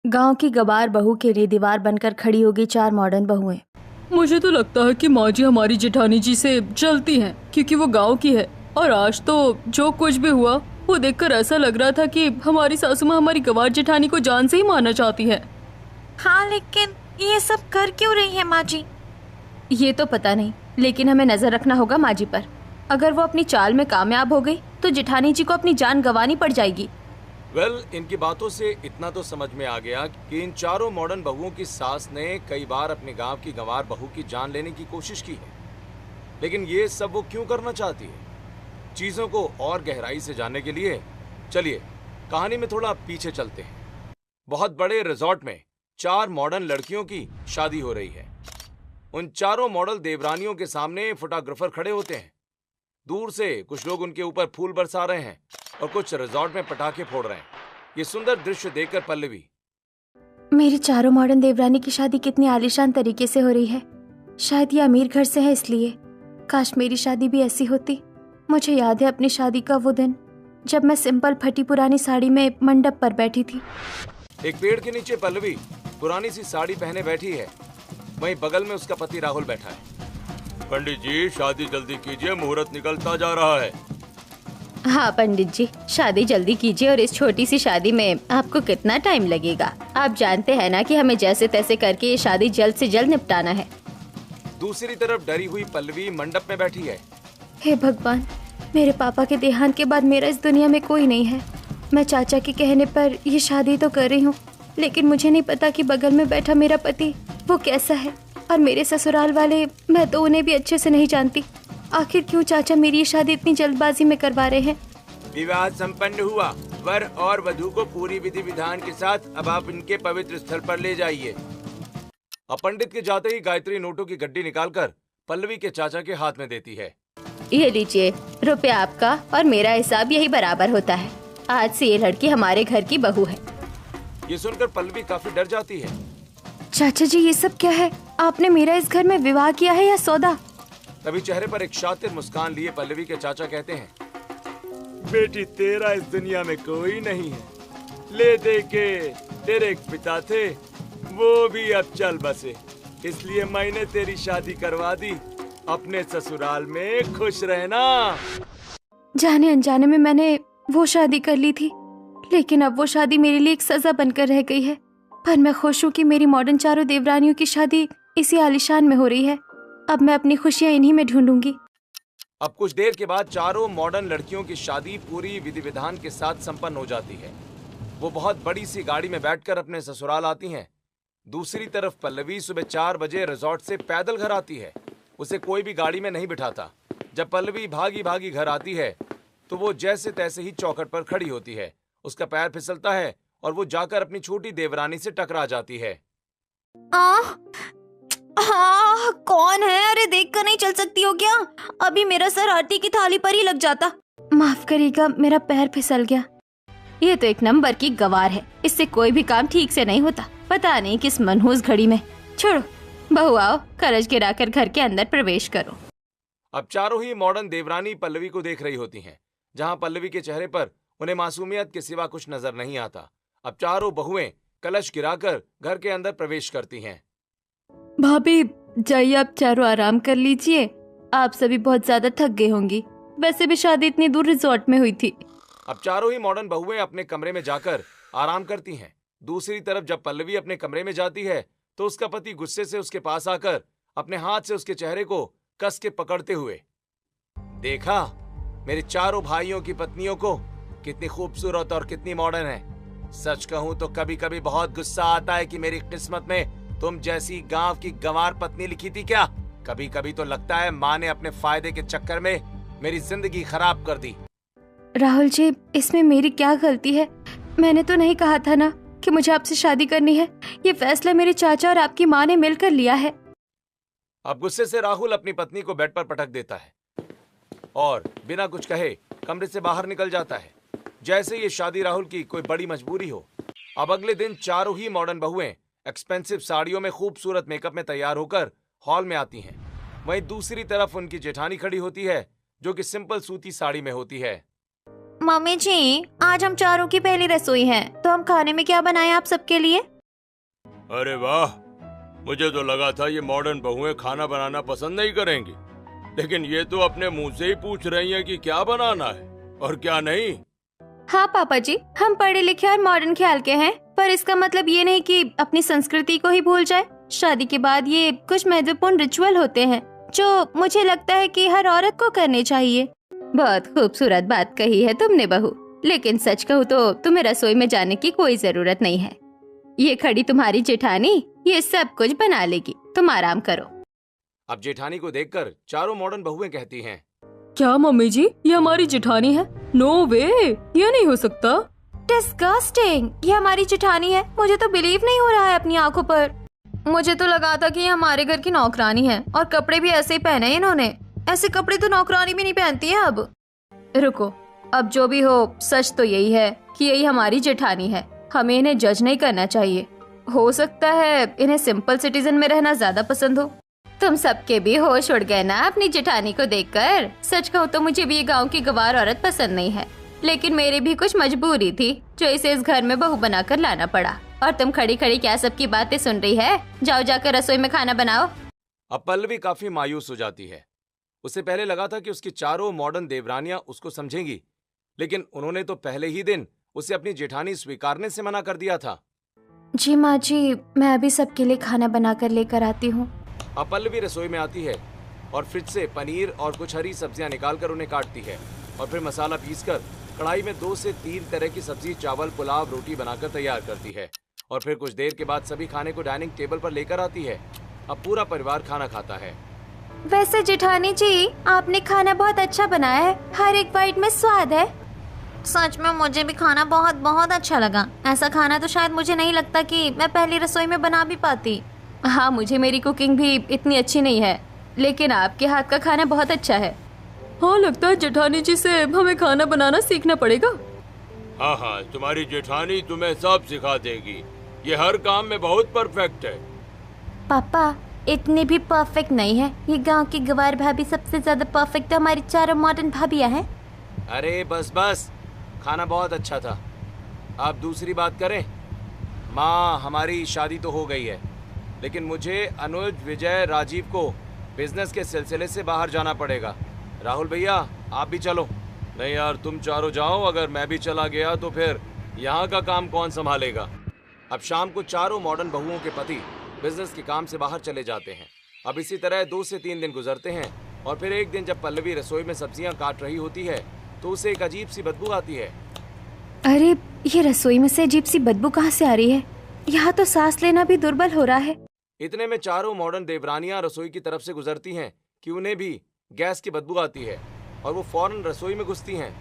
गांव की गवार बहू के लिए दीवार बनकर खड़ी होगी चार मॉडर्न बहुएं। मुझे तो लगता है कि माँ जी हमारी जेठानी जी से जलती हैं क्योंकि वो गांव की है। और आज तो जो कुछ भी हुआ वो देखकर ऐसा लग रहा था कि हमारी सासू माँ हमारी गवार जेठानी को जान से ही मारना चाहती है। हाँ, लेकिन ये सब कर क्यों रही है माँ जी? ये तो पता नहीं, लेकिन हमें नजर रखना होगा माँ जी पर। अगर वो अपनी चाल में कामयाब हो गई तो जेठानी जी को अपनी जान गंवानी पड़ जाएगी। इनकी बातों से इतना तो समझ में आ गया कि इन चारों मॉडर्न बहुओं की सास ने कई बार अपने गांव की गंवार बहू की जान लेने की कोशिश की है। लेकिन ये सब वो क्यों करना चाहती है? चीजों को और गहराई से जानने के लिए चलिए कहानी में थोड़ा पीछे चलते हैं। बहुत बड़े रिजॉर्ट में चार मॉडर्न लड़कियों की शादी हो रही है। उन चारों मॉडल देवरानियों के सामने फोटोग्राफर खड़े होते हैं। दूर से कुछ लोग उनके ऊपर फूल बरसा रहे हैं और कुछ रिजॉर्ट में पटाखे फोड़ रहे हैं। ये सुंदर दृश्य देखकर पल्लवी, मेरी चारों मॉडर्न देवरानी की शादी कितनी आलीशान तरीके से हो रही है। शायद ये अमीर घर से है इसलिए। काश मेरी शादी भी ऐसी होती। मुझे याद है अपनी शादी का वो दिन जब मैं सिंपल फटी पुरानी साड़ी में मंडप पर बैठी थी। एक पेड़ के नीचे पल्लवी पुरानी सी साड़ी पहने बैठी है। वहीं बगल में उसका पति राहुल बैठा है। पंडित जी, शादी जल्दी कीजिए, मुहूर्त निकलता जा रहा है। हाँ पंडित जी, शादी जल्दी कीजिए। और इस छोटी सी शादी में आपको कितना टाइम लगेगा? आप जानते हैं ना कि हमें जैसे तैसे करके ये शादी जल्द से जल्द निपटाना है। दूसरी तरफ डरी हुई पल्लवी मंडप में बैठी है। हे भगवान, मेरे पापा के देहांत के बाद मेरा इस दुनिया में कोई नहीं है। मैं चाचा के कहने पर ये शादी तो कर रही हूँ, लेकिन मुझे नहीं पता कि बगल में बैठा मेरा पति वो कैसा है, और मेरे ससुराल वाले, मैं तो उन्हें भी अच्छे से नहीं जानती। आखिर क्यों चाचा मेरी ये शादी इतनी जल्दबाजी में करवा रहे हैं? विवाह संपन्न हुआ। वर और वधू को पूरी विधि विधान के साथ अब आप इनके पवित्र स्थल पर ले जाइए। अब पंडित के जाते ही गायत्री नोटों की गड्डी निकालकर पल्लवी के चाचा के हाथ में देती है। ये लीजिए, रुपया आपका और मेरा हिसाब यही बराबर होता है। आज से ये लड़की हमारे घर की बहू है। ये सुनकर पल्लवी काफी डर जाती है। चाचा जी, ये सब क्या है? आपने मेरा इस घर में विवाह किया है या सौदा? तभी चेहरे पर एक शातिर मुस्कान लिए पल्लवी के चाचा कहते हैं, बेटी, तेरा इस दुनिया में कोई नहीं है। ले दे के तेरे एक पिता थे, वो भी अब चल बसे, इसलिए मैंने तेरी शादी करवा दी। अपने ससुराल में खुश रहना। जाने अनजाने में मैंने वो शादी कर ली थी, लेकिन अब वो शादी मेरे लिए एक सजा बनकर रह गई है। पर मैं खुश हूँ कि मेरी मॉडर्न चारों देवरानियों की शादी इसी आलीशान में हो रही है। अब मैं अपनी खुशियाँ इन्हीं में ढूंढूंगी। अब कुछ देर के बाद चारों मॉडर्न लड़कियों की शादी पूरी विधि विधान के साथ संपन्न हो जाती है। वो बहुत बड़ी सी गाड़ी में बैठकर अपने ससुराल आती हैं। दूसरी तरफ पल्लवी सुबह 4 बजे रिजॉर्ट से पैदल घर आती है। उसे कोई भी गाड़ी में नहीं बिठाता। जब पल्लवी भागी भागी घर आती है तो वो जैसे तैसे ही चौखट पर खड़ी होती है। उसका पैर फिसलता है और वो जाकर अपनी छोटी देवरानी से टकरा जाती है। कौन है? अरे देख कर नहीं चल सकती हो क्या? अभी मेरा सर आटी की थाली पर ही लग जाता। माफ करिएगा, मेरा पैर फिसल गया। ये तो एक नंबर की गवार है, इससे कोई भी काम ठीक से नहीं होता। पता नहीं किस मनहूस घड़ी में। छोड़ो, बहू आओ, करज गिराकर घर के अंदर प्रवेश करो। अब चारों ही मॉडर्न देवरानी पल्लवी को देख रही होती हैं। जहां पल्लवी के चेहरे पर उन्हें मासूमियत के सिवा कुछ नजर नहीं आता। अब चारों बहुएं कलश गिराकर घर के अंदर प्रवेश करती हैं। भाभी, जाइए आप चारों आराम कर लीजिए। आप सभी बहुत ज्यादा थक गए होंगी। वैसे भी शादी इतनी दूर रिजॉर्ट में हुई थी। अब चारों ही मॉडर्न बहुएं अपने कमरे में जाकर आराम करती हैं। दूसरी तरफ जब पल्लवी अपने कमरे में जाती है तो उसका पति गुस्से से उसके पास आकर अपने हाथ से उसके चेहरे को कस के पकड़ते हुए, देखा मेरे चारों भाइयों की पत्नियों को कितनी खूबसूरत और कितनी मॉडर्न है। सच कहूं तो कभी कभी बहुत गुस्सा आता है कि मेरी किस्मत में तुम जैसी गांव की गंवार पत्नी लिखी थी क्या। कभी कभी तो लगता है माँ ने अपने फायदे के चक्कर में मेरी जिंदगी खराब कर दी। राहुल जी, इसमें मेरी क्या गलती है? मैंने तो नहीं कहा था ना कि मुझे आपसे शादी करनी है। ये फैसला मेरे चाचा और आपकी माँ ने मिलकर लिया है। अब गुस्से से राहुल अपनी पत्नी को बेड पर पटक देता है और बिना कुछ कहे कमरे से बाहर निकल जाता है, जैसे ये शादी राहुल की कोई बड़ी मजबूरी हो। अब अगले दिन चारों ही मॉडर्न बहुएं एक्सपेंसिव साड़ियों में खूबसूरत मेकअप में तैयार होकर हॉल में आती हैं। वहीं दूसरी तरफ उनकी जेठानी खड़ी होती है जो कि सिंपल सूती साड़ी में होती है। मम्मी जी, आज हम चारों की पहली रसोई है, तो हम खाने में क्या बनाएं आप सबके लिए? अरे वाह, मुझे तो लगा था ये मॉडर्न बहुएं खाना बनाना पसंद नहीं करेंगी, लेकिन ये तो अपने मुंह से ही पूछ रही हैं कि क्या बनाना है और क्या नहीं। हाँ पापा जी, हम पढ़े लिखे और मॉडर्न ख्याल के हैं, पर इसका मतलब ये नहीं कि अपनी संस्कृति को ही भूल जाए। शादी के बाद ये कुछ महत्वपूर्ण रिचुअल होते हैं जो मुझे लगता है कि हर औरत को करने चाहिए। बहुत खूबसूरत बात कही है तुमने बहू, लेकिन सच कहूँ तो तुम्हें रसोई में जाने की कोई जरूरत नहीं है। ये खड़ी तुम्हारी जेठानी ये सब कुछ बना लेगी, तुम आराम करो। अब जेठानी को देखकर चारों मॉडर्न बहुएं कहती हैं, क्या मम्मी जी, ये हमारी जेठानी है? नो वे, ये नहीं हो सकता। डिस्गस्टिंग, ये हमारी जेठानी है। मुझे तो बिलीव नहीं हो रहा है अपनी आंखों पर। मुझे तो लगा था कि ये हमारे घर की नौकरानी है, और कपड़े भी ऐसे ही पहने इन्होंने। ऐसे कपड़े तो नौकरानी भी नहीं पहनती है। अब रुको, अब जो भी हो, सच तो यही है कि यही हमारी जेठानी है। हमें इन्हें जज नहीं करना चाहिए। हो सकता है इन्हें सिंपल सिटीजन में रहना ज्यादा पसंद हो। तुम सबके भी होश उड़ गए ना अपनी जेठानी को देखकर। सच कहूँ तो मुझे भी ये गांव की गवार औरत पसंद नहीं है, लेकिन मेरी भी कुछ मजबूरी थी जो इसे इस घर में बहू बनाकर लाना पड़ा। और तुम खड़ी खड़ी क्या सबकी बातें सुन रही है? जाओ जाकर रसोई में खाना बनाओ। अब पल्लवी काफी मायूस हो जाती है। उसे पहले लगा था कि उसकी चारों मॉडर्न देवरानियां उसको समझेंगी, लेकिन उन्होंने तो पहले ही दिन उसे अपनी जेठानी स्वीकारने से मना कर दिया था। जी माँ जी, मैं अभी सबके लिए खाना बनाकर लेकर आती हूँ। अब पल्लवी रसोई में आती है और फ्रिज से पनीर और कुछ हरी सब्जियां निकालकर उन्हें काटती है, और फिर मसाला पीसकर कढ़ाई में 2 से 3 तरह की सब्जी, चावल, पुलाव, रोटी बनाकर तैयार करती है। और फिर कुछ देर के बाद सभी खाने को डाइनिंग टेबल पर लेकर आती है। अब पूरा परिवार खाना खाता है। वैसे जेठानी जी, आपने खाना बहुत अच्छा बनाया है। हर एक बाइट में स्वाद है। सच में मुझे भी खाना बहुत बहुत अच्छा लगा। ऐसा खाना तो शायद मुझे नहीं लगता कि मैं पहली रसोई में बना भी पाती। हाँ, मुझे मेरी कुकिंग भी इतनी अच्छी नहीं है, लेकिन आपके हाथ का खाना बहुत अच्छा है। हाँ, लगता है जेठानी जी से हमें खाना बनाना सीखना पड़ेगा। हाँ हाँ, तुम्हारी जेठानी तुम्हें सब सिखा देगी। ये हर काम में बहुत परफेक्ट है। पापा, इतने भी परफेक्ट नहीं है। ये गांव की गवार भाभी सबसे ज्यादा परफेक्ट हमारी चारों मॉडर्न भाभियां हैं। अरे बस बस, खाना बहुत अच्छा था। अब दूसरी बात करें। माँ, हमारी शादी तो हो गई है, लेकिन मुझे अनुज, विजय, राजीव को बिजनेस के सिलसिले से बाहर जाना पड़ेगा। राहुल भैया, आप भी चलो। नहीं यार, तुम चारों जाओ। अगर मैं भी चला गया तो फिर यहाँ का काम कौन संभालेगा? अब शाम को चारों मॉडर्न बहुओं के पति बिजनेस के काम से बाहर चले जाते हैं। अब इसी तरह 2 से 3 दिन गुजरते हैं, और फिर एक दिन जब पल्लवी रसोई में सब्जियां काट रही होती है तो उसे एक अजीब सी बदबू आती है। अरे, ये रसोई में से अजीब सी बदबू कहाँ से आ रही है? यहाँ तो सांस लेना भी दुर्बल हो रहा है। इतने में चारों मॉडर्न देवरानियां रसोई की तरफ से गुजरती हैं कि उन्हें भी गैस की बदबू आती है, और वो फौरन रसोई में घुसती हैं।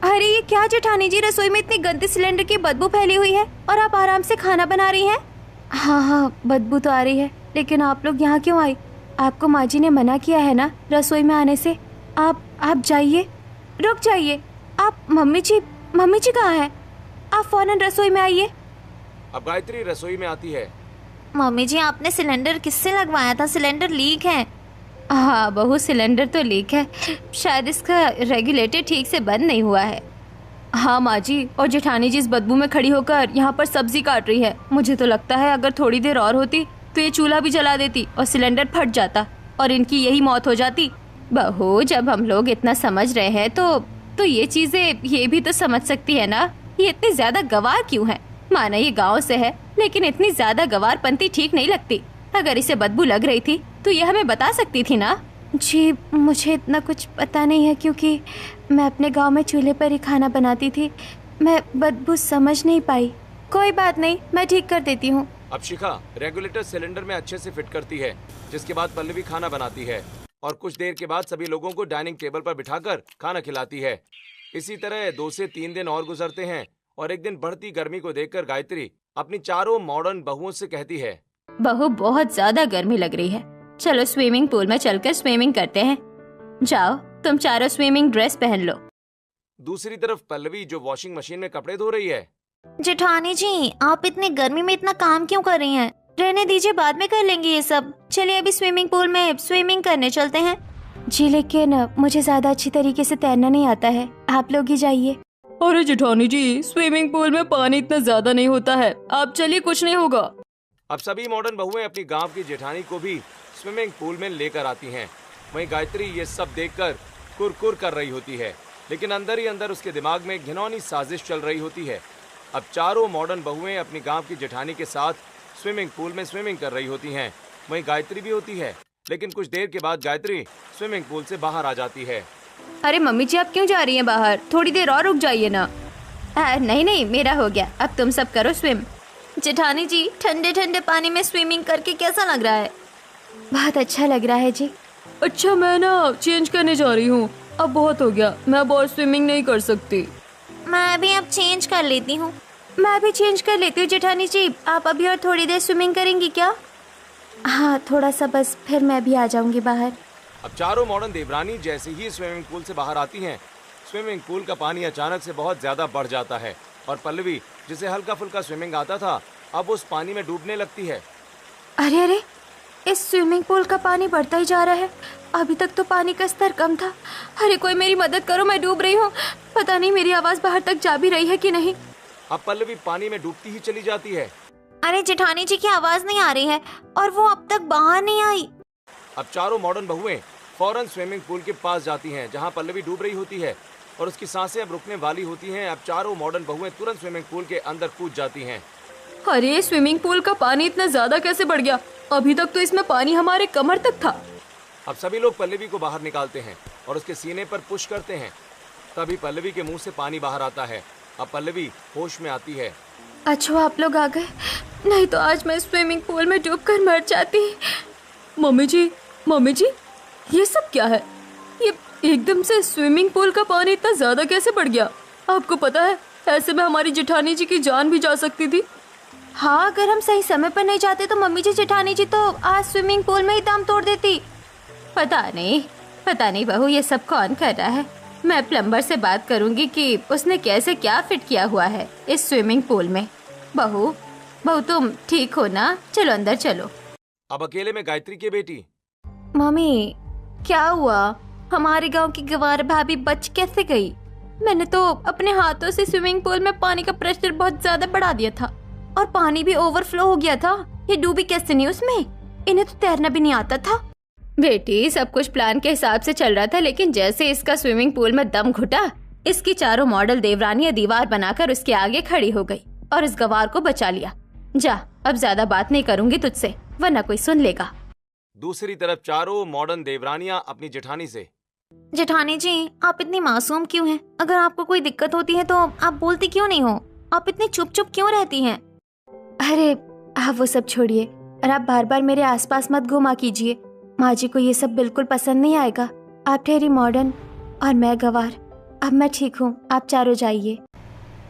अरे ये क्या जेठानी जी, रसोई में इतनी गंदी सिलेंडर की बदबू फैली हुई है और आप आराम से खाना बना रही हैं। हाँ हाँ, बदबू तो आ रही है, लेकिन आप लोग यहाँ क्यों आई? आपको माँ जी ने मना किया है ना रसोई में आने से। आप जाइए, रुक जाइए। आप मम्मी जी कहाँ हैं? आप फौरन रसोई में आइए। अब गायत्री रसोई में आती है। मम्मी जी, आपने सिलेंडर किससे लगवाया था? सिलेंडर लीक है। हाँ बहू, सिलेंडर तो लीक है। शायद इसका रेगुलेटर ठीक से बंद नहीं हुआ है। हाँ माँ जी, और जेठानी जी इस बदबू में खड़ी होकर यहाँ पर सब्जी काट रही है। मुझे तो लगता है अगर थोड़ी देर और होती तो ये चूल्हा भी जला देती और सिलेंडर फट जाता और इनकी यही मौत हो जाती। बहू, जब हम लोग इतना समझ रहे हैं तो ये चीजें ये भी तो समझ सकती है ना। ये इतनी ज्यादा गवार क्यों है? माना ये गाँव से है, लेकिन इतनी ज्यादा गवारपंती ठीक नहीं लगती। अगर इसे बदबू लग रही थी तो ये हमें बता सकती थी ना। जी, मुझे इतना कुछ पता नहीं है, क्योंकि मैं अपने गांव में चूल्हे पर ही खाना बनाती थी। मैं बदबू समझ नहीं पाई। कोई बात नहीं, मैं ठीक कर देती हूँ। अब शिखा रेगुलेटर सिलेंडर में अच्छे से फिट करती है, जिसके बाद पल्लवी खाना बनाती है, और कुछ देर के बाद सभी लोगों को डाइनिंग टेबल पर बिठाकर खाना खिलाती है। इसी तरह 2 से 3 दिन और गुजरते हैं, और एक दिन बढ़ती गर्मी को देखकर गायत्री अपनी चारों मॉडर्न बहुओं से कहती है, बहू, बहुत ज्यादा गर्मी लग रही है, चलो स्विमिंग पूल में चलकर स्विमिंग करते हैं। जाओ, तुम चारों स्विमिंग ड्रेस पहन लो। दूसरी तरफ पल्लवी जो वॉशिंग मशीन में कपड़े धो रही है। जेठानी जी, आप इतनी गर्मी में इतना काम क्यों कर रही हैं? रहने दीजिए, बाद में कर लेंगे ये सब। चलिए अभी स्विमिंग पूल में स्विमिंग करने चलते हैं। जी लेकिन मुझे ज्यादा अच्छी तरीके से तैरना नहीं आता है, आप लोग ही जाइए। अरे जेठानी जी, स्विमिंग पूल में पानी इतना ज्यादा नहीं होता है, आप चलिए, कुछ नहीं होगा। अब सभी मॉडर्न बहुएं अपनी गांव की जेठानी को भी स्विमिंग पूल में लेकर आती हैं। वहीं गायत्री ये सब देखकर कुरकुर कर रही होती है, लेकिन अंदर ही अंदर उसके दिमाग में एक घिनौनी साजिश चल रही होती है। अब चारों मॉडर्न बहुएं अपनी गांव की जेठानी के साथ स्विमिंग पूल में स्विमिंग कर रही होती हैं। वहीं गायत्री भी होती है, लेकिन कुछ देर के बाद गायत्री स्विमिंग पूल से बाहर आ जाती है। अरे मम्मी जी, आप क्यों जा रही हैं बाहर? थोड़ी देर और रुक जाइए ना। नहीं नहीं, मेरा हो गया, अब तुम सब करो स्विम। जेठानी जी, ठंडे ठंडे पानी में स्विमिंग करके कैसा लग रहा है? बहुत अच्छा लग रहा है जी। अच्छा, मैं ना चेंज करने जा रही हूँ, अब बहुत हो गया, मैं अब और स्विमिंग नहीं कर सकती। मैं भी अब चेंज कर लेती हूँ। मैं भी चेंज कर लेती हूँ जेठानी जी, आप अभी और थोड़ी देर स्विमिंग करेंगी क्या? हाँ थोड़ा सा बस, फिर मैं भी आ जाऊंगी बाहर। अब चारों मॉडर्न देवरानी जैसे ही स्विमिंग पूल से बाहर आती हैं, स्विमिंग पूल का पानी अचानक से बहुत ज्यादा बढ़ जाता है और पल्लवी, जिसे हल्का फुल्का स्विमिंग आता था, अब उस पानी में डूबने लगती है। अरे अरे, इस स्विमिंग पूल का पानी बढ़ता ही जा रहा है, अभी तक तो पानी का स्तर कम था। अरे कोई मेरी मदद करो, मैं डूब रही हूँ। पता नहीं मेरी आवाज बाहर तक जा भी रही है कि नहीं। अब पल्लवी पानी में डूबती ही चली जाती है। अरे जेठानी जी की आवाज नहीं आ रही है और वो अब तक बाहर नहीं आई। अब चारों मॉडर्न बहुएं फौरन स्विमिंग पूल के पास जाती हैं, जहां पल्लवी डूब रही होती है और उसकी सांसें अब रुकने वाली होती हैं। अब चारों मॉडर्न बहुएं तुरंत स्विमिंग पूल के अंदर कूद जाती हैं। अरे स्विमिंग पूल का पानी इतना ज्यादा कैसे बढ़ गया? अभी तक तो इसमें पानी हमारे कमर तक था। अब सभी लोग पल्लवी को बाहर निकालते हैं और उसके सीने पर पुश करते हैं। तभी पल्लवी के मुंह से पानी बाहर आता है। अब पल्लवी होश में आती है। अच्छा आप लोग आ गए, नहीं तो आज मैं स्विमिंग पूल में डूबकर मर जाती। मम्मी जी, ये सब क्या है? ये एकदम से स्विमिंग पूल का पानी इतना ज्यादा कैसे बढ़ गया? आपको पता है, ऐसे में हमारी जेठानी जी की जान भी जा सकती थी। हाँ, अगर हम सही समय पर नहीं जाते तो मम्मी जी जेठानी जी तो आज स्विमिंग पूल में ही दम तोड़ देती। पता नहीं बहू, ये सब कौन कर रहा है। मैं प्लम्बर से बात करूंगी कि उसने कैसे क्या फिट किया हुआ है इस स्विमिंग पूल में। बहू तुम ठीक हो ना? चलो अंदर चलो। अब अकेले में गायत्री की बेटी। मम्मी क्या हुआ? हमारे गांव की गंवार भाभी बच कैसे गई? मैंने तो अपने हाथों से स्विमिंग पूल में पानी का प्रेशर बहुत ज्यादा बढ़ा दिया था और पानी भी ओवरफ्लो हो गया था। ये डूबी कैसे नहीं उसमें? इन्हें तो तैरना भी नहीं आता था। बेटी, सब कुछ प्लान के हिसाब से चल रहा था, लेकिन जैसे इसका स्विमिंग पूल में दम घुटा, इसकी चारों मॉडल देवरानियां दीवार बनाकर उसके आगे खड़ी हो गई और इस गंवार को बचा लिया। जा, अब ज्यादा बात नहीं करूंगी तुझसे, वरना कोई सुन लेगा। दूसरी तरफ चारों मॉडर्न देवरानियां अपनी जेठानी से। जेठानी जी, आप इतनी मासूम क्यों हैं? अगर आपको कोई दिक्कत होती है तो आप बोलती क्यों नहीं हो? आप इतनी चुप चुप क्यों रहती हैं? अरे आप वो सब छोड़िए और आप बार बार मेरे आसपास मत घुमा कीजिए। माँ जी को ये सब बिल्कुल पसंद नहीं आएगा। आप ठहरी मॉडर्न और मैं गंवार। अब मैं ठीक हूँ, आप चारों जाइए।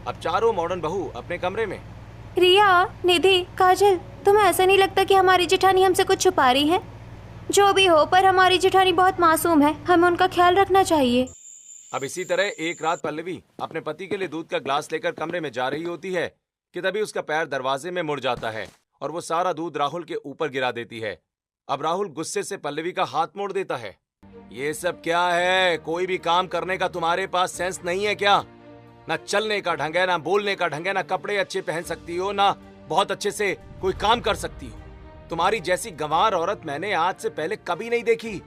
अब चारों मॉडर्न बहू अपने कमरे में। रिया, निधि, काजल, तुम्हें ऐसा नहीं लगता कि हमारी जेठानी हमसे कुछ छुपा रही है? जो भी हो, पर हमारी जेठानी बहुत मासूम है, हमें उनका ख्याल रखना चाहिए। अब इसी तरह एक रात पल्लवी अपने पति के लिए दूध का ग्लास लेकर कमरे में जा रही होती है कि तभी उसका पैर दरवाजे में मुड़ जाता है और वो सारा दूध राहुल के ऊपर गिरा देती है। अब राहुल गुस्से से पल्लवी का हाथ मोड़ देता है। ये सब क्या है? कोई भी काम करने का तुम्हारे पास सेंस नहीं है क्या? ना चलने का ढंग है, ना बोलने का ढंग है, ना कपड़े अच्छे पहन सकती हो, ना बहुत अच्छे से कोई काम कर सकती हो। तुम्हारी जैसी गंवार औरत मैंने आज से पहले कभी नहीं देखी।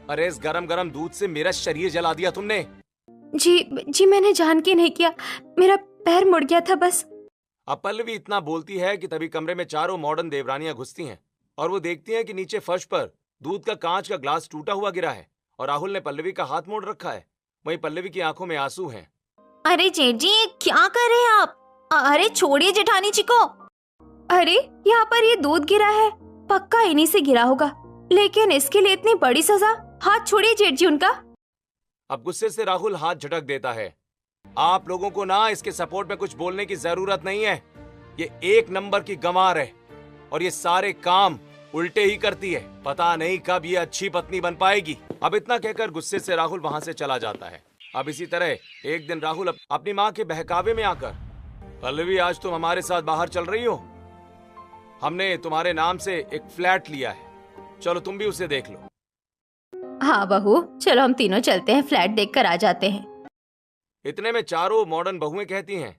अरे इस गरम गरम दूध से मेरा शरीर जला दिया तुमने। जी मैंने जान के नहीं किया, मेरा पैर मुड़ गया था बस। अब पल्लवी इतना बोलती है कि तभी कमरे में चारों मॉडर्न देवरानियां घुसती हैं और वो देखती हैं कि नीचे फर्श पर दूध का कांच का ग्लास टूटा हुआ गिरा है और राहुल ने पल्लवी का हाथ मोड़ रखा है। वहीं पल्लवी की आंखों में आंसू हैं। अरे जेठ जी, ये क्या कर रहे हैं आप? अरे छोड़िए जेठानी जी को। अरे यहाँ पर ये दूध गिरा है, पक्का इन्हीं से गिरा होगा, लेकिन इसके लिए इतनी बड़ी सजा? हाथ छोड़िए जेठ जी उनका। अब गुस्से से राहुल हाथ झटक देता है। आप लोगों को ना इसके सपोर्ट में कुछ बोलने की जरूरत नहीं है। ये एक नंबर की गंवार है और ये सारे काम उल्टे ही करती है। पता नहीं कब ये अच्छी पत्नी बन पाएगी। अब इतना कहकर गुस्से से राहुल वहां से चला जाता है। अब इसी तरह एक दिन राहुल अपनी माँ के बहकावे में आकर, पल्लवी आज तुम हमारे साथ बाहर चल रही हो, हमने तुम्हारे नाम से एक फ्लैट लिया है, चलो तुम भी उसे देख लो। हाँ बहू, चलो हम तीनों चलते हैं, फ्लैट देखकर आ जाते हैं। इतने में चारों मॉडर्न बहुएं कहती हैं,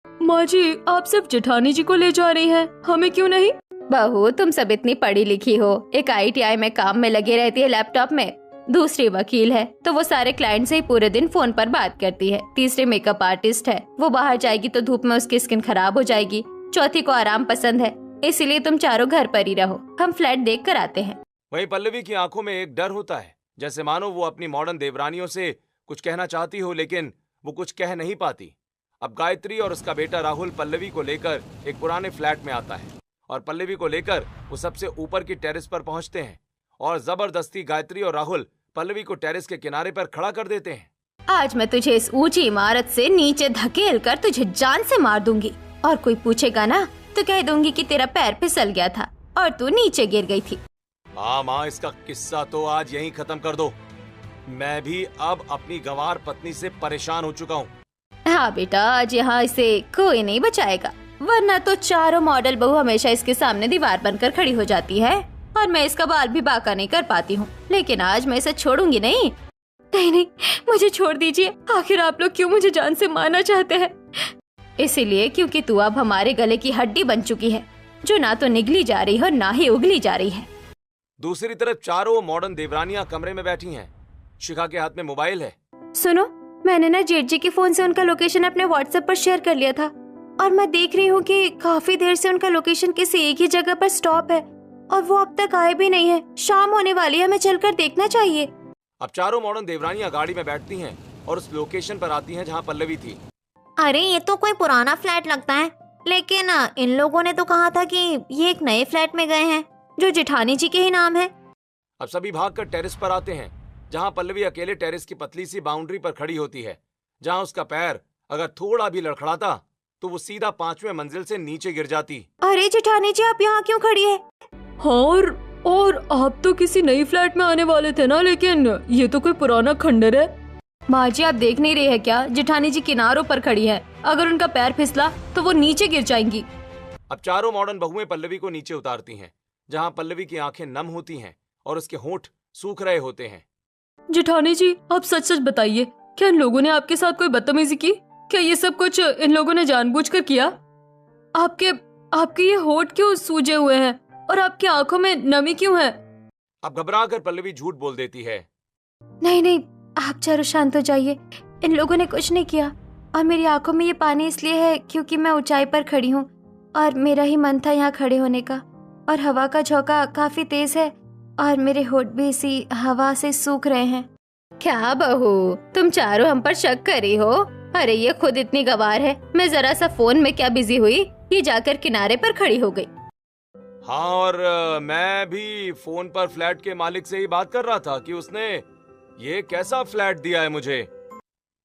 माँ जी आप सिर्फ जेठानी जी को ले जा रही हैं, हमें क्यों नहीं? बहू तुम सब इतनी पढ़ी लिखी हो, एक ITI में काम में लगी रहती है लैपटॉप में, दूसरी वकील है तो वो सारे क्लाइंट से ही पूरे दिन फोन पर बात करती है, तीसरी मेकअप आर्टिस्ट है, वो बाहर जाएगी तो धूप में उसकी स्किन खराब हो जाएगी, चौथी को आराम पसंद है, इसीलिए तुम चारों घर पर ही रहो, हम फ्लैट देख कर आते हैं। वहीं पल्लवी की आंखों में एक डर होता है, जैसे मानो वो अपनी मॉडर्न देवरानियों से कुछ कहना चाहती हो लेकिन वो कुछ कह नहीं पाती। अब गायत्री और उसका बेटा राहुल पल्लवी को लेकर एक पुराने फ्लैट में आता है और पल्लवी को लेकर वो सबसे ऊपर की टेरेस पर पहुंचते हैं और जबरदस्ती गायत्री और राहुल पल्लवी को टेरेस के किनारे पर खड़ा कर देते हैं। आज मैं तुझे इस ऊंची इमारत से नीचे धकेल कर तुझे जान से मार दूंगी, और कोई पूछेगा ना तो कह दूंगी कि तेरा पैर फिसल गया था और तू नीचे गिर गई थी। हाँ माँ, इसका किस्सा तो आज यहीं खत्म कर दो। मैं भी अब अपनी गंवार पत्नी से परेशान हो चुका हूँ। हाँ बेटा, आज यहाँ इसे कोई नहीं बचाएगा, वरना तो चारों मॉडल बहू हमेशा इसके सामने दीवार बनकर खड़ी हो जाती है और मैं इसका बाल भी बांका नहीं कर पाती हूँ, लेकिन आज मैं इसे छोड़ूंगी नहीं। नहीं, मुझे छोड़ दीजिए, आखिर आप लोग क्यों मुझे जान से मारना चाहते हैं? इसीलिए क्योंकि तू अब हमारे गले की हड्डी बन चुकी है, जो ना तो निगली जा रही है और ना ही उगली जा रही है। दूसरी तरफ चारों मॉडर्न देवरानियां कमरे में बैठी हैं। शिखा के हाथ में मोबाइल है। सुनो, मैंने ना जेठ जी के फोन से उनका लोकेशन अपने व्हाट्सएप पर शेयर कर लिया था और मैं देख रही हूँ कि काफी देर से उनका लोकेशन किसी एक ही जगह पर स्टॉप है और वो अब तक आए भी नहीं है। शाम होने वाली है, हमें चलकर देखना चाहिए। अब चारों मॉडर्न देवरानियां गाड़ी में बैठती हैं और उस लोकेशन पर आती हैं जहां पल्लवी थी। अरे ये तो कोई पुराना फ्लैट लगता है, लेकिन इन लोगों ने तो कहा था कि ये एक नए फ्लैट में गए हैं जो जेठानी जी के ही नाम है। अब सभी भागकर टेरेस पर आते हैं जहां पल्लवी अकेले टेरेस की पतली सी बाउंड्री पर खड़ी होती है, जहां उसका पैर अगर थोड़ा भी लड़खड़ाता तो वो सीधा 5वें मंजिल से नीचे गिर जाती। अरे जेठानी जी, आप यहाँ क्यों खड़ी है? और आप तो किसी नई फ्लैट में आने वाले थे ना, लेकिन ये तो कोई पुराना खंडर है। माँ जी, आप देख नहीं रहे हैं क्या? जेठानी जी किनारों पर खड़ी है, अगर उनका पैर फिसला तो वो नीचे गिर जाएंगी। अब चारों मॉडर्न बहुएं पल्लवी को नीचे उतारती हैं, जहां पल्लवी की आंखें नम होती हैं और उसके होंठ सूख रहे होते हैं। जेठानी जी, आप सच सच बताइए, क्या इन लोगों ने आपके साथ कोई बदतमीजी की? क्या ये सब कुछ इन लोगों ने जानबूझकर किया? आपके ये होंठ क्यों सूजे हुए हैं और आपकी आंखों में नमी क्यों है? अब घबराकर पल्लवी झूठ बोल देती है। नहीं, आप चारों शांत हो जाइए, इन लोगों ने कुछ नहीं किया और मेरी आंखों में ये पानी इसलिए है क्योंकि मैं ऊंचाई पर खड़ी हूँ और मेरा ही मन था यहाँ खड़े होने का, और हवा का झोंका काफी तेज है और मेरे होंठ भी इसी हवा से सूख रहे हैं। क्या बहू, तुम चारों हम पर शक कर रही हो? अरे ये खुद इतनी गवार है, मैं जरा सा फोन में क्या बिजी हुई, ये जाकर किनारे पर खड़ी हो गई। हाँ, और मैं भी फोन पर फ्लैट के मालिक से ही बात कर रहा था कि उसने ये कैसा फ्लैट दिया है मुझे।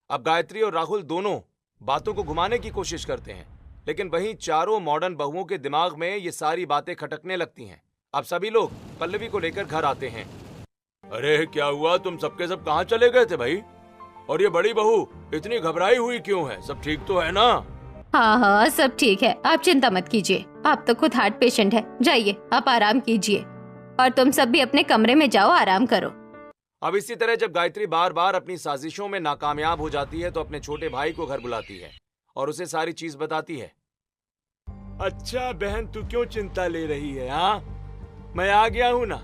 अब गायत्री और राहुल दोनों बातों को घुमाने की कोशिश करते हैं, लेकिन वहीं चारों मॉडर्न बहुओं के दिमाग में ये सारी बातें खटकने लगती हैं। अब सभी लोग पल्लवी को लेकर घर आते हैं। अरे क्या हुआ, तुम सबके सब कहाँ चले गए थे भाई? और ये बड़ी बहू इतनी घबराई हुई क्यों है? सब ठीक तो है ना? हाँ, सब ठीक है, आप चिंता मत कीजिए, आप तो खुद हार्ट पेशेंट है, जाइए आप आराम कीजिए और तुम सब भी अपने कमरे में जाओ, आराम करो। अब इसी तरह जब गायत्री बार बार अपनी साजिशों में नाकामयाब हो जाती है तो अपने छोटे भाई को घर बुलाती है और उसे सारी चीज बताती है। अच्छा बहन, तू क्यों चिंता ले रही है? हाँ, मैं आ गया हूँ ना,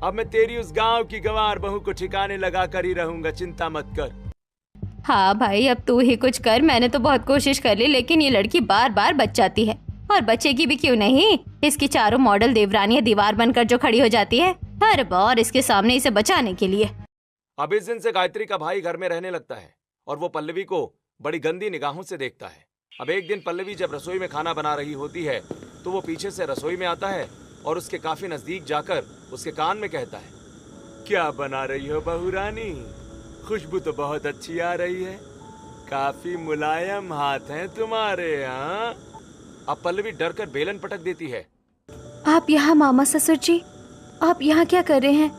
अब मैं तेरी उस गांव की गंवार बहू को ठिकाने लगा कर ही रहूंगा, चिंता मत कर। हाँ भाई, अब तू ही कुछ कर, मैंने तो बहुत कोशिश कर ली लेकिन ये लड़की बार बार बच जाती है, और बचेगी भी क्यों नहीं। इसकी चारों मॉडल देवरानियां दीवार बनकर जो खड़ी हो जाती है हर बार इसके सामने इसे बचाने के लिए। अब इस दिन से गायत्री का भाई घर में रहने लगता है और वो पल्लवी को बड़ी गंदी निगाहों से देखता है। अब एक दिन पल्लवी जब रसोई में खाना बना रही होती है तो वो पीछे से रसोई में आता है और उसके काफी नजदीक जाकर उसके कान में कहता है, क्या बना रही हो बहू रानी? खुशबू तो बहुत अच्छी आ रही है, काफी मुलायम हाथ हैं तुम्हारे। हाँ। अब पल्लवी डर कर बेलन पटक देती है। आप यहाँ मामा ससुर जी, आप यहाँ क्या कर रहे हैं?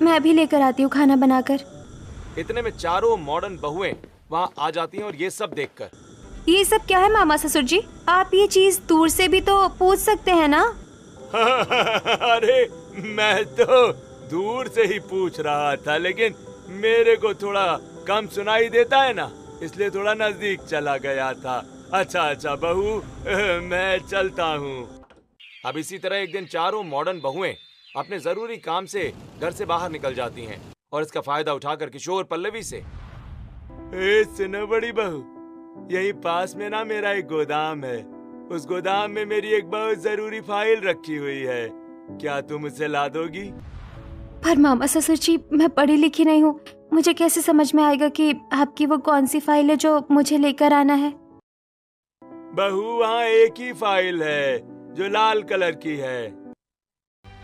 मैं अभी लेकर आती हूँ खाना बनाकर। इतने में चारों मॉडर्न बहुएं वहाँ आ जाती हैं और ये सब देखकर, ये सब क्या है मामा ससुर जी? आप ये चीज दूर से भी तो पूछ सकते हैं ना? अरे मैं तो दूर से ही पूछ रहा था, लेकिन मेरे को थोड़ा कम सुनाई देता है ना, इसलिए थोड़ा नजदीक चला गया था। अच्छा बहू, मैं चलता हूँ। अब इसी तरह एक दिन चारों मॉडर्न बहुएं अपने जरूरी काम से घर से बाहर निकल जाती हैं और इसका फायदा उठाकर किशोर पल्लवी से, सुनो बड़ी बहू, यही पास में ना मेरा एक गोदाम है। उस गोदाम में मेरी एक बहुत जरूरी फाइल रखी हुई है, क्या तुम उसे ला दोगी? पर मामा ससुर जी, मैं पढ़ी लिखी नहीं हूँ, मुझे कैसे समझ में आएगा कि आपकी वो कौन सी फाइल है जो मुझे लेकर आना है? बहू, वहाँ एक ही फाइल है जो लाल कलर की है।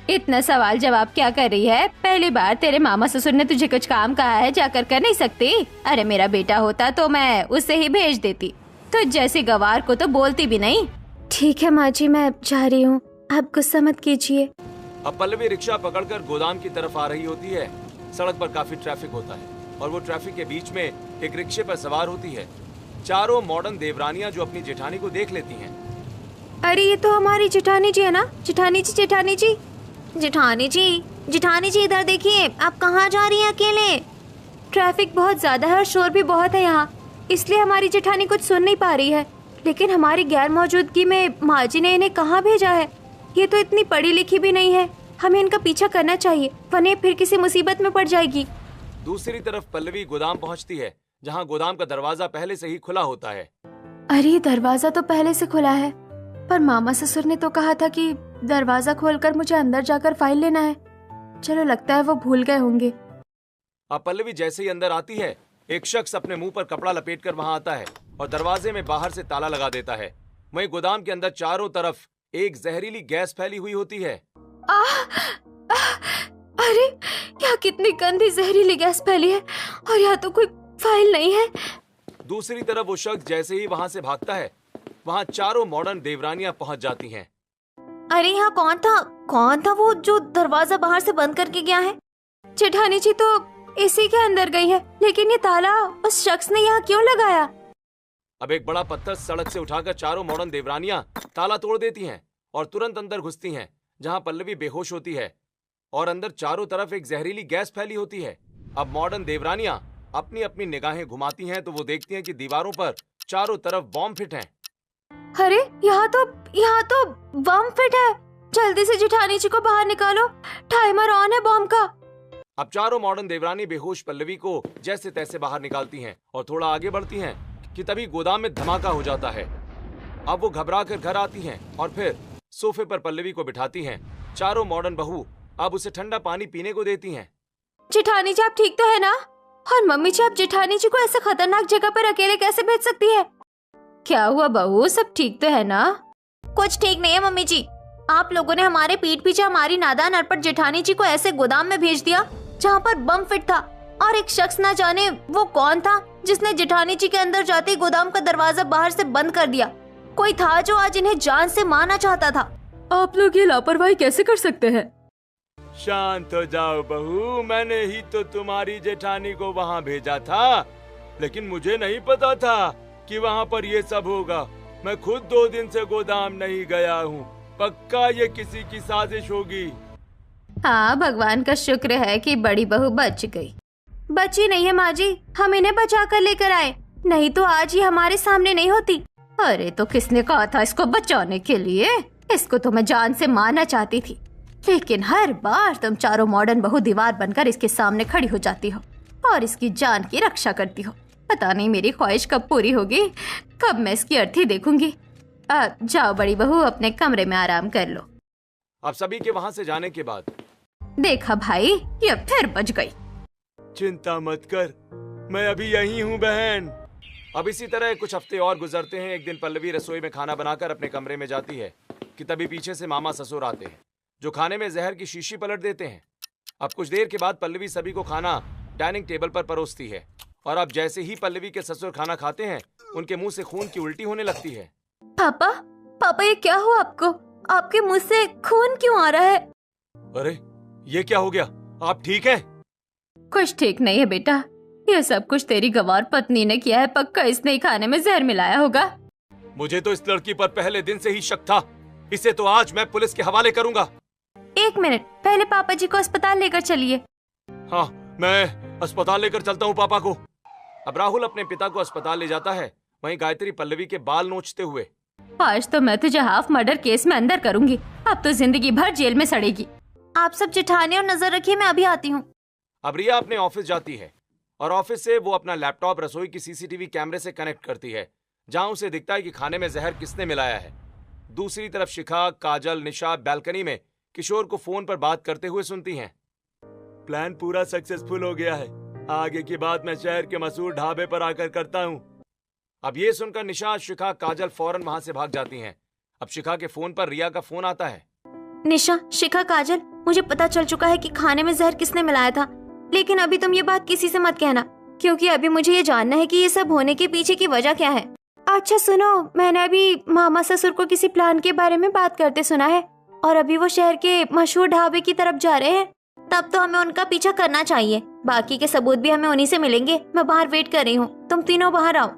इतना सवाल जवाब क्या कर रही है? पहली बार तेरे मामा ससुर ने तुझे कुछ काम कहा है, जाकर कर नहीं सकती? अरे मेरा बेटा होता तो मैं उससे ही भेज देती, तो जैसे गवार को तो बोलती भी नहीं। ठीक है माँ जी, मैं जा रही हूँ, आप गुस्सा मत कीजिए। अब पल्लवी रिक्शा पकड़कर गोदाम की तरफ आ रही होती है। सड़क पर काफी ट्रैफिक होता है और वो ट्रैफिक के बीच में एक रिक्शे पर सवार होती है। चारों मॉडर्न देवरानियां जो अपनी जेठानी को देख लेती हैं। अरे ये तो हमारी जेठानी जी है ना? जेठानी जी, जेठानी जी, जेठानी जी, जेठानी जी इधर देखिए, आप कहाँ जा रही हैं अकेले? ट्रैफिक बहुत ज्यादा है और शोर भी बहुत है यहाँ, इसलिए हमारी जेठानी कुछ सुन नहीं पा रही है। लेकिन हमारी गैर मौजूदगी में माँ जी ने इन्हें कहाँ भेजा है? ये तो इतनी पढ़ी लिखी भी नहीं है, हमें इनका पीछा करना चाहिए, वरना फिर किसी मुसीबत में पड़ जाएगी। दूसरी तरफ पल्लवी गोदाम पहुंचती है, जहां गोदाम का दरवाजा पहले से ही खुला होता है। अरे दरवाजा तो पहले से खुला है, पर मामा ससुर ने तो कहा था कि दरवाजा खोलकर मुझे अंदर जाकर फाइल लेना है। चलो, लगता है वो भूल गए होंगे। अब पल्लवी जैसे ही अंदर आती है, एक शख्स अपने मुंह पर कपड़ा लपेटकर वहां आता है और दरवाजे में बाहर से ताला लगा देता है। वहीं गोदाम के अंदर चारों तरफ एक जहरीली गैस फैली हुई होती है। अरे यहाँ कितनी गंदी जहरीली गैस फैली है और यहाँ तो कोई फाइल नहीं है। दूसरी तरफ वो शख्स जैसे ही वहां से भागता है, वहां चारों मॉडर्न देवरानियां पहुंच जाती हैं। अरे यहाँ कौन था वो जो दरवाजा बाहर से बंद करके गया है? जेठानी जी तो इसी के अंदर गई है, लेकिन ये ताला उस शख्स ने यहाँ क्यों लगाया? अब एक बड़ा पत्थर सड़क से उठाकर चारों मॉडर्न देवरानियां ताला तोड़ देती हैं और तुरंत अंदर घुसती हैं, जहां पल्लवी बेहोश होती है और अंदर चारों तरफ एक जहरीली गैस फैली होती है। अब मॉडर्न देवरानियां अपनी अपनी निगाहें घुमाती हैं तो वो देखती हैं कि दीवारों पर चारों तरफ बॉम्ब फिट हैं। अरे यहाँ तो बम फिट है, जल्दी से जेठानी जी को बाहर निकालो, टाइमर ऑन है बॉम्ब का। अब चारों मॉडर्न देवरानी बेहोश पल्लवी को जैसे तैसे बाहर निकालती हैं और थोड़ा आगे बढ़ती हैं कि तभी गोदाम में धमाका हो जाता है। अब वो घबरा कर घर आती हैं और फिर सोफे पर पल्लवी को बिठाती हैं। चारों मॉडर्न बहू अब उसे ठंडा पानी पीने को देती हैं। जेठानी जी, आप ठीक तो है ना? और मम्मी जी, आप जेठानी जी को ऐसे खतरनाक जगह पर अकेले कैसे भेज सकती है? क्या हुआ बहू, सब ठीक तो है ना? कुछ ठीक नहीं है मम्मी जी, आप लोगों ने हमारे पीठ पीछे हमारी नादान अनपढ़ जेठानी जी को ऐसे गोदाम में भेज दिया जहाँ पर बम फिट था, और एक शख्स ना जाने वो कौन था जिसने जेठानी जी के अंदर जाते ही गोदाम का दरवाजा बाहर से बंद कर दिया। कोई था जो आज इन्हें जान से मारना चाहता था। आप लोग ये लापरवाही कैसे कर सकते हैं? शांत हो जाओ बहू, मैंने ही तो तुम्हारी जेठानी को वहाँ भेजा था, लेकिन मुझे नहीं पता था कि वहाँ पर ये सब होगा। मैं खुद 2 दिन से गोदाम नहीं गया हूँ, पक्का ये किसी की साजिश होगी। हाँ, भगवान का शुक्र है कि बड़ी बहू बच गई। बची नहीं है माँ जी, हम इन्हें बचा कर लेकर आए, नहीं तो आज ये हमारे सामने नहीं होती। अरे तो किसने कहा था इसको बचाने के लिए? इसको तो मैं जान से मारना चाहती थी, लेकिन हर बार तुम चारों मॉडर्न बहू दीवार बनकर इसके सामने खड़ी हो जाती हो और इसकी जान की रक्षा करती हो। पता नहीं मेरी ख्वाहिश कब पूरी होगी, कब मैं इसकी अर्थी देखूंगी। जाओ बड़ी बहू, अपने कमरे में आराम कर लो। अब सभी के वहाँ से जाने के बाद देखा भाई, ये फिर बच गई। चिंता मत कर, मैं अभी यही हूँ बहन। अब इसी तरह कुछ हफ्ते और गुजरते हैं। एक दिन पल्लवी रसोई में खाना बनाकर अपने कमरे में जाती है कि तभी पीछे से मामा ससुर आते हैं, जो खाने में जहर की शीशी पलट देते हैं। अब कुछ देर के बाद पल्लवी सभी को खाना डाइनिंग टेबल पर परोसती है और अब जैसे ही पल्लवी के ससुर खाना खाते हैं, उनके मुंह से खून की उल्टी होने लगती है। पापा ये क्या हुआ आपको? आपके मुंह से खून क्यों आ रहा है? अरे ये क्या हो गया, आप ठीक हैं? कुछ ठीक नहीं है बेटा, ये सब कुछ तेरी गंवार पत्नी ने किया है। पक्का इसने ही खाने में जहर मिलाया होगा। मुझे तो इस लड़की पर पहले दिन से ही शक था, इसे तो आज मैं पुलिस के हवाले करूंगा। एक मिनट, पहले पापा जी को अस्पताल लेकर चलिए। हाँ, मैं अस्पताल लेकर चलता हूँ पापा को। अब राहुल अपने पिता को अस्पताल ले जाता है, वहीं गायत्री पल्लवी के बाल नोचते हुए। आज तो मैं तुझे हाफ मर्डर केस में अंदर करूंगी, अब तो जिंदगी भर जेल में सड़ेगी। आप सब जेठानी और नजर रखिए, मैं अभी आती हूँ। अब रिया अपने ऑफिस जाती है और ऑफिस से वो अपना लैपटॉप रसोई की सीसीटीवी कैमरे से कनेक्ट करती है, जहां उसे दिखता है कि खाने में जहर किसने मिलाया है। दूसरी तरफ शिखा, काजल, निशा बैल्कनी में किशोर को फोन पर बात करते हुए सुनती हैं। प्लान पूरा सक्सेसफुल हो गया है, आगे की बात मैं शहर के मशहूर ढाबे पर आकर करता हूँ। अब ये सुनकर निशा, शिखा, काजल फौरन वहां से भाग जाती हैं। अब शिखा के फोन पर रिया का फोन आता है। निशा, शिखा, काजल, मुझे पता चल चुका है कि खाने में जहर किसने मिलाया था, लेकिन अभी तुम ये बात किसी से मत कहना, क्योंकि अभी मुझे ये जानना है कि ये सब होने के पीछे की वजह क्या है। अच्छा सुनो, मैंने अभी मामा ससुर को किसी प्लान के बारे में बात करते सुना है और अभी वो शहर के मशहूर ढाबे की तरफ जा रहे हैं। तब तो हमें उनका पीछा करना चाहिए, बाकी के सबूत भी हमें उन्हीं से मिलेंगे। मैं बाहर वेट कर रही हूँ, तुम तीनों बाहर आओ।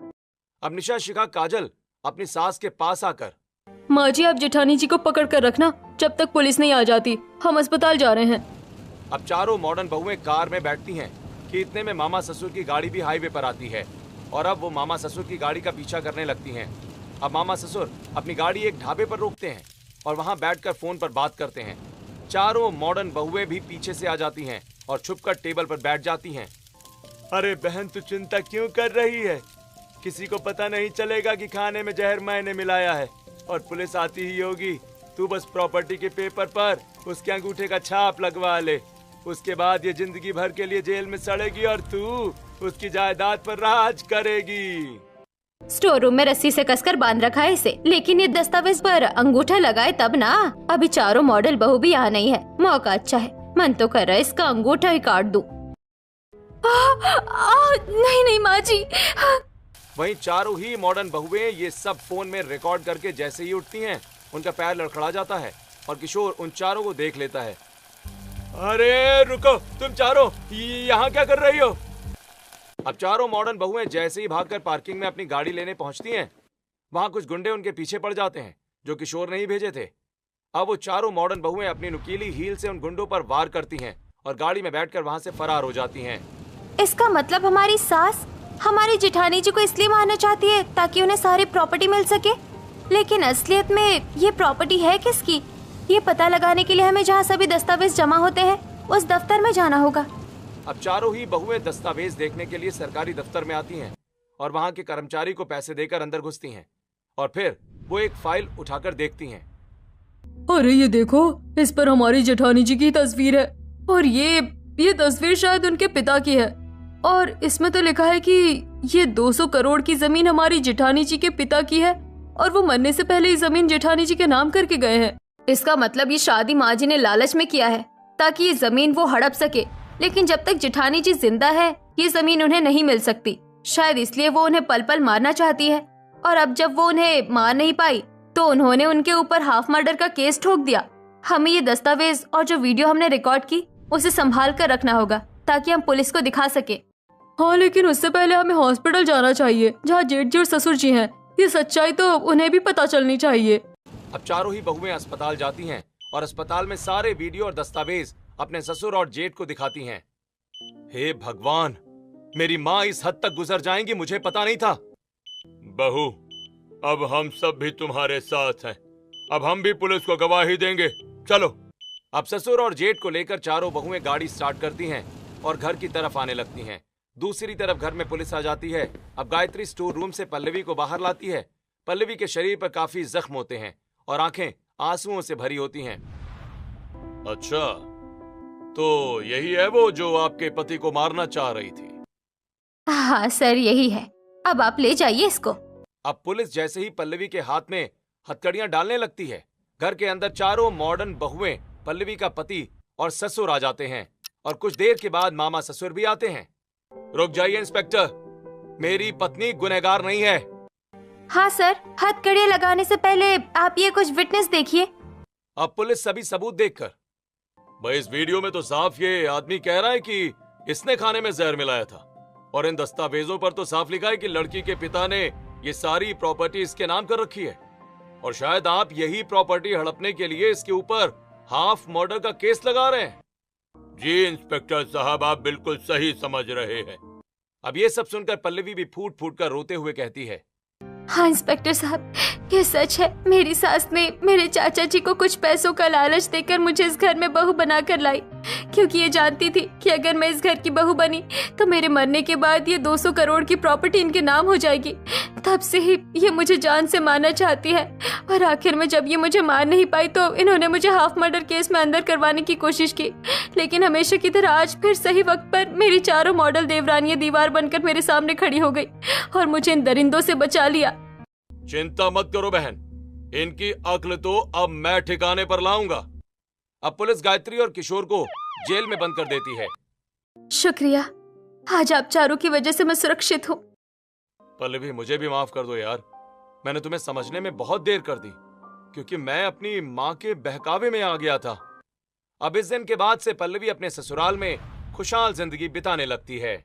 अब निशा, शिखा, काजल अपनी सास के पास आकर, माँ जी आप जेठानी जी को पकड़ कर रखना जब तक पुलिस नहीं आ जाती, हम अस्पताल जा रहे हैं। अब चारों मॉडर्न बहुएं कार में बैठती हैं कि इतने में मामा ससुर की गाड़ी भी हाईवे पर आती है और अब वो मामा ससुर की गाड़ी का पीछा करने लगती हैं। अब मामा ससुर अपनी गाड़ी एक ढाबे पर रोकते हैं और वहां बैठकर फोन पर बात करते हैं। चारों मॉडर्न बहुएं भी पीछे से आ जाती हैं और छुपकर टेबल पर बैठ जाती हैं। अरे बहन, तू चिंता क्यों कर रही है? किसी को पता नहीं चलेगा कि खाने में जहर मैंने मिलाया है और पुलिस आती ही होगी। तू बस प्रॉपर्टी के पेपर पर उसके अंगूठे का छाप लगवा ले, उसके बाद ये जिंदगी भर के लिए जेल में सड़ेगी और तू उसकी जायदाद पर राज करेगी। स्टोर रूम में रस्सी से कसकर बांध रखा है इसे, लेकिन ये दस्तावेज पर अंगूठा लगाए तब ना। अभी चारों मॉडल बहू भी यहाँ नहीं है, मौका अच्छा है, मन तो कर रहा है इसका अंगूठा ही काट दूं। नहीं नहीं माँ जी। वहीं चारों ही मॉडर्न बहुएं ये सब फोन में रिकॉर्ड करके जैसे ही उठती हैं, उनका पैर लड़खड़ा जाता है और किशोर उन चारों को देख लेता है। अरे रुको, तुम चारों यहाँ क्या कर रही हो? अब चारों मॉडर्न बहुएं जैसे ही भागकर पार्किंग में अपनी गाड़ी लेने पहुंचती हैं, वहां कुछ गुंडे उनके पीछे पड़ जाते हैं जो किशोर ने ही भेजे थे। अब वो चारों मॉडर्न बहुएं अपनी नुकीली हील से उन गुंडों पर वार करती हैं और गाड़ी में बैठकर वहां से फरार हो जाती हैं। इसका मतलब हमारी सास हमारी जेठानी जी को इसलिए मारना चाहती है ताकि उन्हें सारी प्रॉपर्टी मिल सके, लेकिन असलियत में ये प्रॉपर्टी है किसकी? ये पता लगाने के लिए हमें जहाँ सभी दस्तावेज जमा होते हैं उस दफ्तर में जाना होगा। अब चारों ही बहुएं दस्तावेज देखने के लिए सरकारी दफ्तर में आती हैं और वहां के कर्मचारी को पैसे देकर अंदर घुसती हैं और फिर वो एक फाइल उठाकर देखती हैं। अरे ये देखो, इस पर हमारी जेठानी जी की तस्वीर है और ये तस्वीर शायद उनके पिता की है और इसमें तो लिखा है कि ये 200 करोड़ की जमीन हमारी जेठानी जी के पिता की है और वो मरने से पहले ये जमीन जेठानी जी के नाम करके गए हैं। इसका मतलब ये शादी माँ जी ने लालच में किया है ताकि ये जमीन वो हड़प सके, लेकिन जब तक जेठानी जी जिंदा है ये जमीन उन्हें नहीं मिल सकती। शायद इसलिए वो उन्हें पल पल मारना चाहती है और अब जब वो उन्हें मार नहीं पाई तो उन्होंने उनके ऊपर हाफ मर्डर का केस ठोक दिया। हमें ये दस्तावेज और जो वीडियो हमने रिकॉर्ड की उसे संभाल कर रखना होगा ताकि हम पुलिस को दिखा सके। हाँ, लेकिन उससे पहले हमें हॉस्पिटल जाना चाहिए जहाँ जेठ जी और ससुर जी हैं। ये सच्चाई तो उन्हें भी पता चलनी चाहिए। अब चारों ही बहुएं अस्पताल जाती हैं और अस्पताल में सारे वीडियो और दस्तावेज अपने ससुर और जेठ को दिखाती हैं। हे भगवान, मेरी माँ इस हद तक गुजर जाएंगी मुझे पता नहीं था। बहू, अब हम सब भी तुम्हारे साथ हैं, अब हम भी पुलिस को गवाही देंगे, चलो। अब ससुर और जेठ को लेकर चारों बहुएं गाड़ी स्टार्ट करती हैं और घर की तरफ आने लगती हैं। दूसरी तरफ घर में पुलिस आ जाती है। अब गायत्री स्टोर रूम से पल्लवी को बाहर लाती है। पल्लवी के शरीर पर काफी जख्म होते हैं और आंखें आंसुओं से भरी होती हैं। अच्छा, तो यही है वो जो आपके पति को मारना चाह रही थी? हाँ सर, यही है। अब आप ले जाइए इसको। अब पुलिस जैसे ही पल्लवी के हाथ में हथकड़ियां डालने लगती है, घर के अंदर चारों मॉडर्न बहुएं, पल्लवी का पति और ससुर आ जाते हैं और कुछ देर के बाद मामा ससुर भी आते हैं। रुक जाइए इंस्पेक्टर, मेरी पत्नी गुनहगार नहीं है। हाँ सर, हथकड़ियां लगाने से पहले आप ये कुछ विटनेस देखिए। अब पुलिस सभी सबूत देखकर, भाई इस वीडियो में तो साफ ये आदमी कह रहा है कि इसने खाने में जहर मिलाया था और इन दस्तावेजों पर तो साफ लिखा है कि लड़की के पिता ने ये सारी प्रॉपर्टी इसके नाम कर रखी है और शायद आप यही प्रॉपर्टी हड़पने के लिए इसके ऊपर हाफ मर्डर का केस लगा रहे हैं। जी इंस्पेक्टर साहब, आप बिल्कुल सही समझ रहे हैं। अब ये सब सुनकर पल्लवी भी फूट फूट कर रोते हुए कहती है, हाँ इंस्पेक्टर साहब, ये सच है। मेरी सास ने मेरे चाचा जी को कुछ पैसों का लालच देकर मुझे इस घर में बहू बनाकर लाई, क्योंकि ये जानती थी कि अगर मैं इस घर की बहू बनी तो मेरे मरने के बाद ये 200 करोड़ की प्रॉपर्टी इनके नाम हो जाएगी। तब से ही ये मुझे जान से मारना चाहती है, और आखिर में जब ये मुझे मार नहीं पाई तो इन्होंने मुझे हाफ मर्डर केस में अंदर करवाने की कोशिश की। लेकिन हमेशा की तरह आज फिर सही वक्त पर मेरी चारों मॉडल देवरानियां दीवार बनकर मेरे सामने खड़ी हो गई और मुझे इन दरिंदों से बचा लिया। चिंता मत करो बहन, इनकी अक्ल तो अब मैं ठिकाने पर लाऊंगा। अब पुलिस गायत्री और किशोर को जेल में बंद कर देती है। शुक्रिया, आज आप चारों की वजह से मैं सुरक्षित हूँ। पल्लवी, मुझे भी माफ कर दो यार, मैंने तुम्हें समझने में बहुत देर कर दी, क्योंकि मैं अपनी माँ के बहकावे में आ गया था। अब इस दिन के बाद से पल्लवी अपने ससुराल में खुशहाल जिंदगी बिताने लगती है।